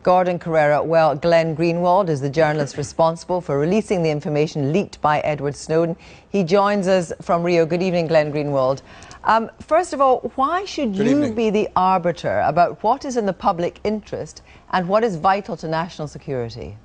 Gordon Carrera. Well, Glenn Greenwald is the journalist responsible for releasing the information leaked by Edward Snowden. He joins us from Rio. Good evening, Glenn Greenwald. First of all, why should you be the arbiter about what is in the public interest and what is vital to national security?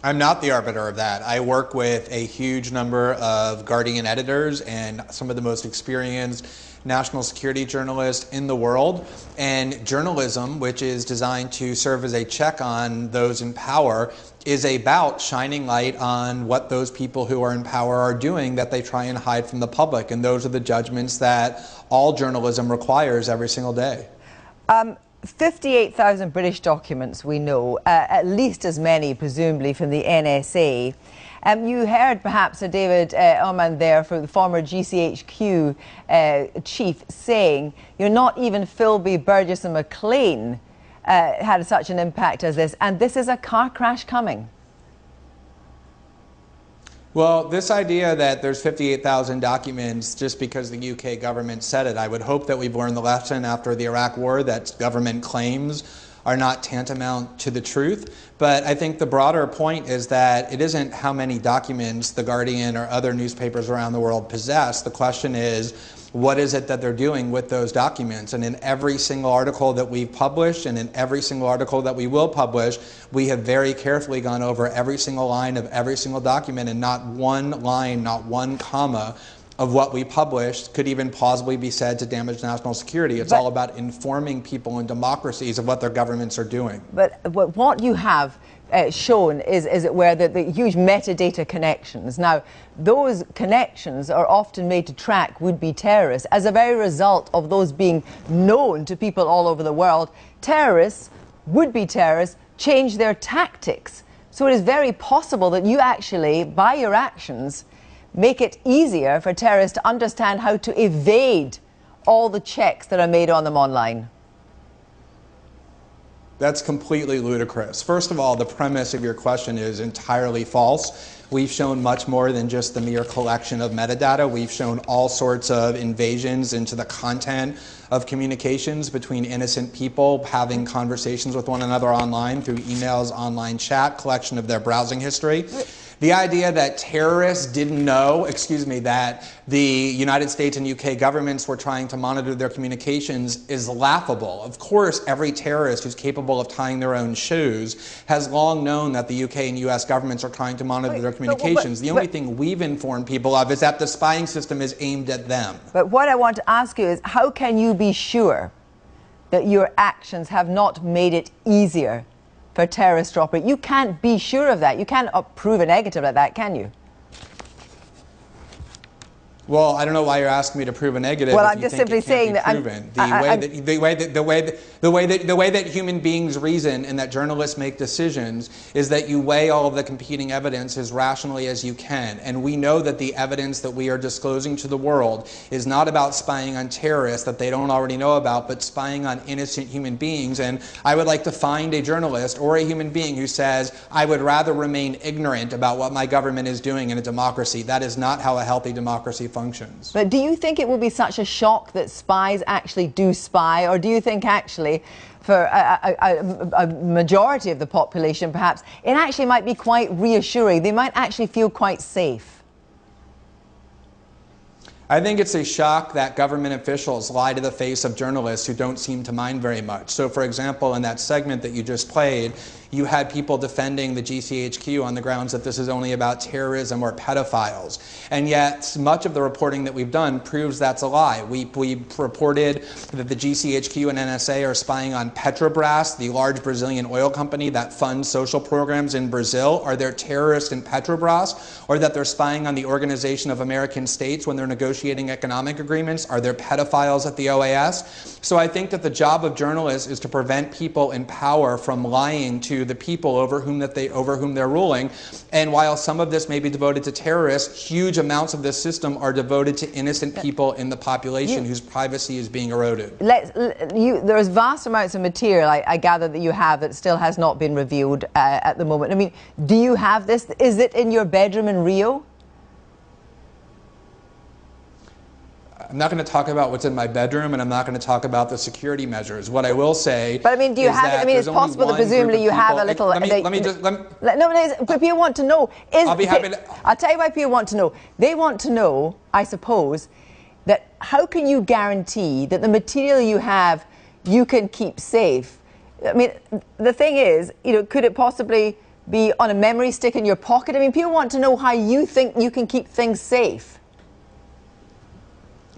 I'm not the arbiter of that. I work with a huge number of Guardian editors and some of the most experienced national security journalists in the world. And journalism, which is designed to serve as a check on those in power, is about shining light on what those people who are in power are doing that they try and hide from the public. And those are the judgments that all journalism requires every single day. 58,000 British documents, we know, at least as many, presumably, from the NSA. You heard perhaps David Oman there, from the former GCHQ chief, saying, not even Philby, Burgess and McLean had such an impact as this, and this is a car crash coming. Well, this idea that there's 58,000 documents just because the UK government said it, I would hope that we've learned the lesson after the Iraq war that government claims are not tantamount to the truth. But I think the broader point is that it isn't how many documents The Guardian or other newspapers around the world possess. The question is, what is it that they're doing with those documents? And in every single article that we've published and in every single article that we will publish, we have very carefully gone over every single line of every single document, and not one line, not one comma of what we published could even plausibly be said to damage national security. It's all about informing people and democracies of what their governments are doing. But what you have shown is it where the huge metadata connections. Now, those connections are often made to track would-be terrorists. As a very result of those being known to people all over the world, terrorists, would-be terrorists, change their tactics. So it is very possible that you actually, by your actions, make it easier for terrorists to understand how to evade all the checks that are made on them online. That's completely ludicrous. First of all, the premise of your question is entirely false. We've shown much more than just the mere collection of metadata. We've shown all sorts of invasions into the content of communications between innocent people having conversations with one another online through emails, online chat, collection of their browsing history. The idea that terrorists didn't know, that the United States and UK governments were trying to monitor their communications is laughable. Of course, every terrorist who's capable of tying their own shoes has long known that the UK and US governments are trying to monitor their communications. The only thing we've informed people of is that the spying system is aimed at them. But what I want to ask you is, how can you be sure that your actions have not made it easier for terrorists to operate? You can't be sure of that. You can't prove a negative like that, can you? Well, I don't know why you're asking me to prove a negative. Well, I'm just simply saying that the way that human beings reason and that journalists make decisions is that you weigh all of the competing evidence as rationally as you can. And we know that the evidence that we are disclosing to the world is not about spying on terrorists that they don't already know about, but spying on innocent human beings. And I would like to find a journalist or a human being who says, I would rather remain ignorant about what my government is doing in a democracy. That is not how a healthy democracy functions. But do you think it will be such a shock that spies actually do spy, or do you think actually for a majority of the population perhaps it actually might be quite reassuring? They might actually feel quite safe. I think it's a shock that government officials lie to the face of journalists who don't seem to mind very much. So, for example, in that segment that you just played, you had people defending the GCHQ on the grounds that this is only about terrorism or pedophiles. And yet, much of the reporting that we've done proves that's a lie. We reported that the GCHQ and NSA are spying on Petrobras, the large Brazilian oil company that funds social programs in Brazil. Are there terrorists in Petrobras? Or that they're spying on the Organization of American States when they're negotiating economic agreements? Are there pedophiles at the OAS? So I think that the job of journalists is to prevent people in power from lying to the people over whom they're ruling. And while some of this may be devoted to terrorists, huge amounts of this system are devoted to innocent people in the population whose privacy is being eroded. There's vast amounts of material I gather that you have that still has not been revealed at the moment. I mean, do you have this? Is it in your bedroom in Rio? I'm not going to talk about what's in my bedroom, and I'm not going to talk about the security measures. What I will say, but I mean, do you have? I mean, it's possible that presumably you have a little. Let me just. No, but people want to know. I'll be happy. I'll tell you why people want to know. They want to know, I suppose, that how can you guarantee that the material you have you can keep safe? I mean, the thing is, could it possibly be on a memory stick in your pocket? I mean, people want to know how you think you can keep things safe.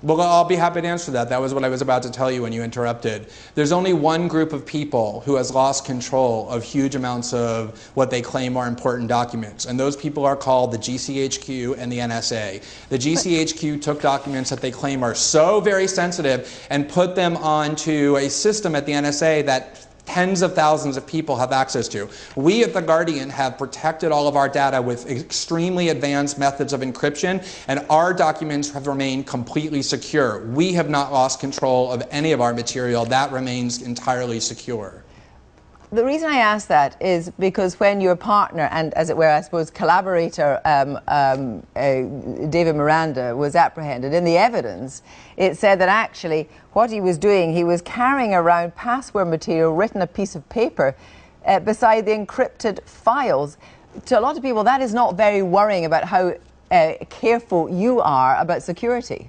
Well, I'll be happy to answer that. That was what I was about to tell you when you interrupted. There's only one group of people who has lost control of huge amounts of what they claim are important documents, and those people are called the GCHQ and the NSA. The GCHQ took documents that they claim are so very sensitive and put them onto a system at the NSA that tens of thousands of people have access to. We at The Guardian have protected all of our data with extremely advanced methods of encryption, and our documents have remained completely secure. We have not lost control of any of our material. That remains entirely secure. The reason I ask that is because when your partner and, as it were, I suppose, collaborator David Miranda was apprehended, in the evidence, it said that actually what he was doing, he was carrying around password material written on a piece of paper beside the encrypted files. To a lot of people, that is not very worrying about how careful you are about security.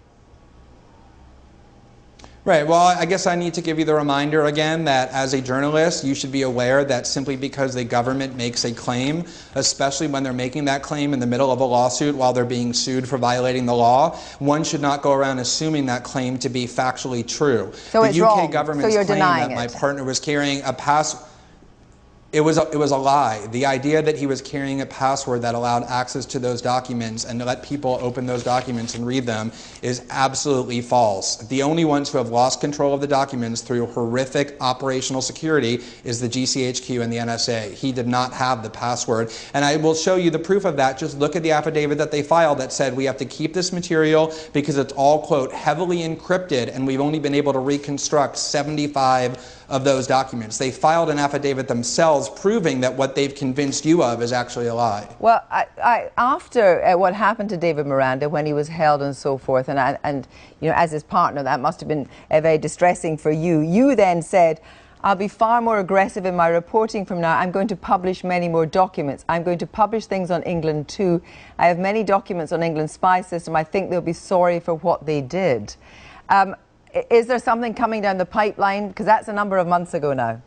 Right. Well, I guess I need to give you the reminder again that as a journalist, you should be aware that simply because the government makes a claim, especially when they're making that claim in the middle of a lawsuit while they're being sued for violating the law, one should not go around assuming that claim to be factually true. So the UK wrong. government's So claim that it. my partner was carrying a It was a lie. The idea that he was carrying a password that allowed access to those documents and to let people open those documents and read them is absolutely false. The only ones who have lost control of the documents through horrific operational security is the GCHQ and the NSA. He did not have the password. And I will show you the proof of that. Just look at the affidavit that they filed that said we have to keep this material because it's all, quote, heavily encrypted, and we've only been able to reconstruct 75 of those documents. They filed an affidavit themselves proving that what they've convinced you of is actually a lie. Well, after what happened to David Miranda when he was held and so forth, and as his partner, that must have been very distressing for you. You then said, I'll be far more aggressive in my reporting from now. I'm going to publish many more documents. I'm going to publish things on England too. I have many documents on England's spy system. I think they'll be sorry for what they did. Is there something coming down the pipeline? Because that's a number of months ago now.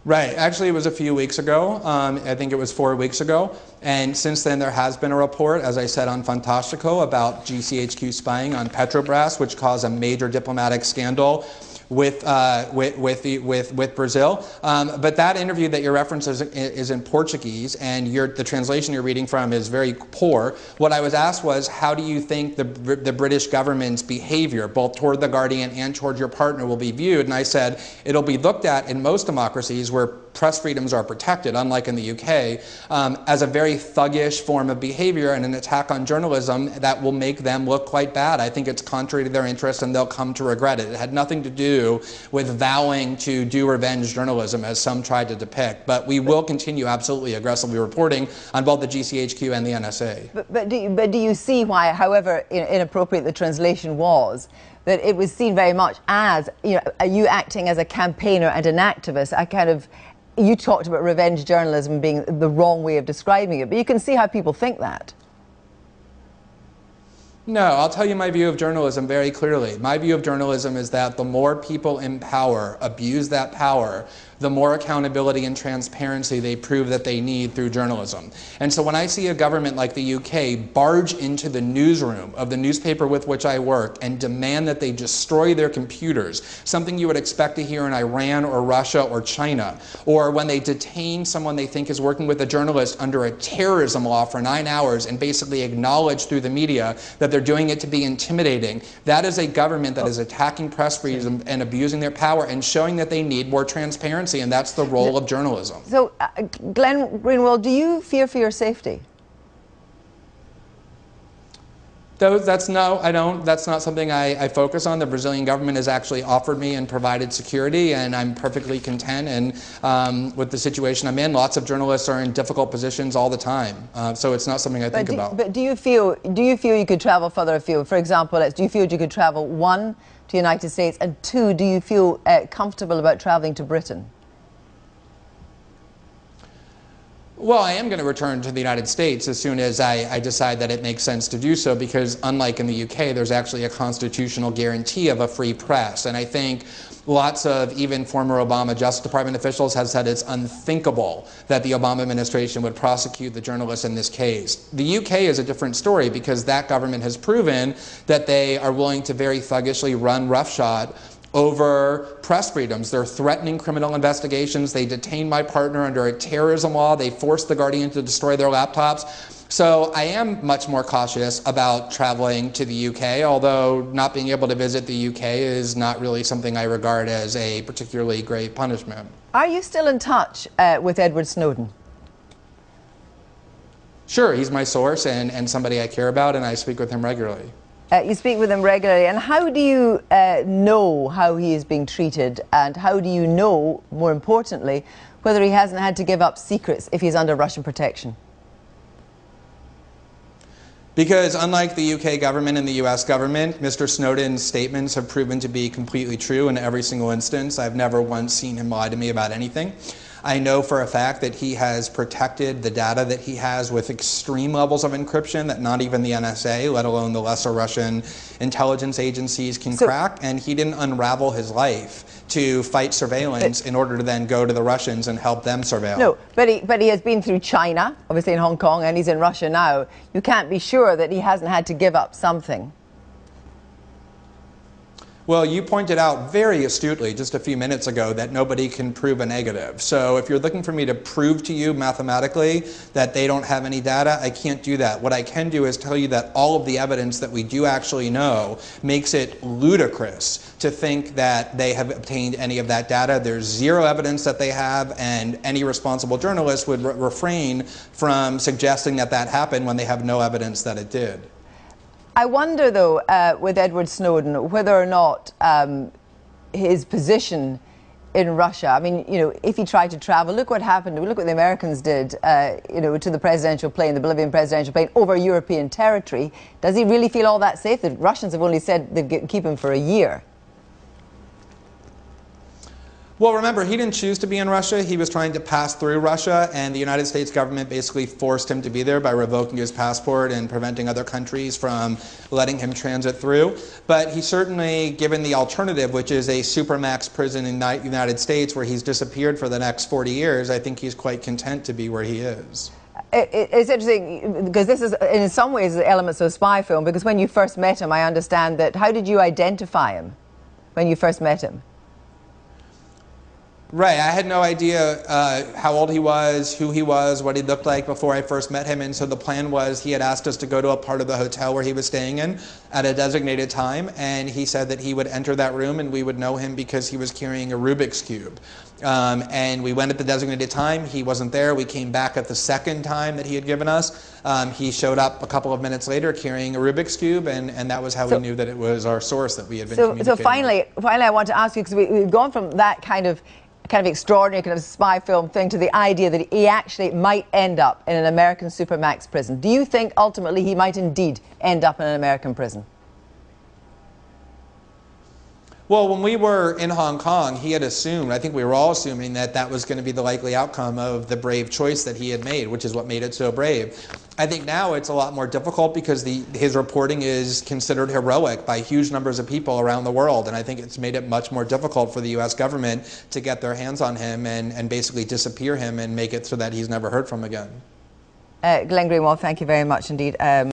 Right. Actually, it was a few weeks ago. I think it was 4 weeks ago. And since then, there has been a report, as I said, on Fantastico about GCHQ spying on Petrobras, which caused a major diplomatic scandal with Brazil. But that interview that you referenced is in Portuguese, and the translation you're reading from is very poor. What I was asked was, how do you think the British government's behavior, both toward The Guardian and toward your partner, will be viewed? And I said, it'll be looked at in most democracies where press freedoms are protected, unlike in the UK, as a very thuggish form of behavior and an attack on journalism that will make them look quite bad. I think it's contrary to their interests, and they'll come to regret it. It had nothing to do with vowing to do revenge journalism, as some tried to depict. But we will continue absolutely aggressively reporting on both the GCHQ and the NSA. But do you see why, however inappropriate the translation was, that it was seen very much as you acting as a campaigner and an activist, a kind of, you talked about revenge journalism being the wrong way of describing it, but you can see how people think that. No, I'll tell you my view of journalism very clearly. My view of journalism is that the more people in power abuse that power, the more accountability and transparency they prove that they need through journalism. And so when I see a government like the UK barge into the newsroom of the newspaper with which I work and demand that they destroy their computers, something you would expect to hear in Iran or Russia or China, or when they detain someone they think is working with a journalist under a terrorism law for 9 hours and basically acknowledge through the media that they're doing it to be intimidating, that is a government that is attacking press freedom and abusing their power and showing that they need more transparency. And that's the role of journalism. So, Glenn Greenwald, do you fear for your safety? That's not something I focus on. The Brazilian government has actually offered me and provided security, and I'm perfectly content and with the situation I'm in. Lots of journalists are in difficult positions all the time, so it's not something I think about. But do you feel you could travel further afield? For example, do you feel you could travel, one, to the United States, and two, do you feel comfortable about traveling to Britain? Well, I am going to return to the United States as soon as I decide that it makes sense to do so, because unlike in the UK, there's actually a constitutional guarantee of a free press. And I think lots of even former Obama Justice Department officials have said it's unthinkable that the Obama administration would prosecute the journalists in this case. The UK is a different story, because that government has proven that they are willing to very thuggishly run roughshod over press freedoms. They're threatening criminal investigations. They detained my partner under a terrorism law. They forced the Guardian to destroy their laptops. So I am much more cautious about traveling to the UK, although not being able to visit the UK is not really something I regard as a particularly great punishment. Are you still in touch with Edward Snowden? Sure, he's my source and somebody I care about, and I speak with him regularly. You speak with him regularly, and how do you know how he is being treated, and how do you know, more importantly, whether he hasn't had to give up secrets if he's under Russian protection? Because unlike the UK government and the US government, Mr. Snowden's statements have proven to be completely true in every single instance. I've never once seen him lie to me about anything. I know for a fact that he has protected the data that he has with extreme levels of encryption that not even the NSA, let alone the lesser Russian intelligence agencies, can crack, and he didn't unravel his life to fight surveillance in order to then go to the Russians and help them surveil. No, but he has been through China, obviously in Hong Kong, and he's in Russia now. You can't be sure that he hasn't had to give up something. Well, you pointed out very astutely just a few minutes ago that nobody can prove a negative. So if you're looking for me to prove to you mathematically that they don't have any data, I can't do that. What I can do is tell you that all of the evidence that we do actually know makes it ludicrous to think that they have obtained any of that data. There's zero evidence that they have, and any responsible journalist would refrain from suggesting that that happened when they have no evidence that it did. I wonder, though, with Edward Snowden, whether or not his position in Russia, I mean, you know, if he tried to travel, look what happened, look what the Americans did, you know, to the presidential plane, the Bolivian presidential plane, over European territory. Does he really feel all that safe? The Russians have only said they'd keep him for a year. Well, remember, he didn't choose to be in Russia. He was trying to pass through Russia, and the United States government basically forced him to be there by revoking his passport and preventing other countries from letting him transit through. But he certainly, given the alternative, which is a supermax prison in the United States where he's disappeared for the next 40 years, I think he's quite content to be where he is. It's interesting, because this is, in some ways, the elements of a spy film, because when you first met him, I understand that, how did you identify him when you first met him? Right, I had no idea how old he was, who he was, what he looked like before I first met him, and so the plan was he had asked us to go to a part of the hotel where he was staying in at a designated time, and he said that he would enter that room and we would know him because he was carrying a Rubik's Cube. And we went at the designated time, he wasn't there, we came back at the second time that he had given us. He showed up a couple of minutes later carrying a Rubik's Cube, and that was how we knew that it was our source that we had been communicating with. So finally I want to ask you, because we've gone from that kind of extraordinary kind of spy film thing to the idea that he actually might end up in an American supermax prison. Do you think ultimately he might indeed end up in an American prison? Well, when we were in Hong Kong, he had assumed, I think we were all assuming, that that was going to be the likely outcome of the brave choice that he had made, which is what made it so brave. I think now it's a lot more difficult because his reporting is considered heroic by huge numbers of people around the world, and I think it's made it much more difficult for the U.S. government to get their hands on him and basically disappear him and make it so that he's never heard from again. Glenn Greenwald, thank you very much indeed.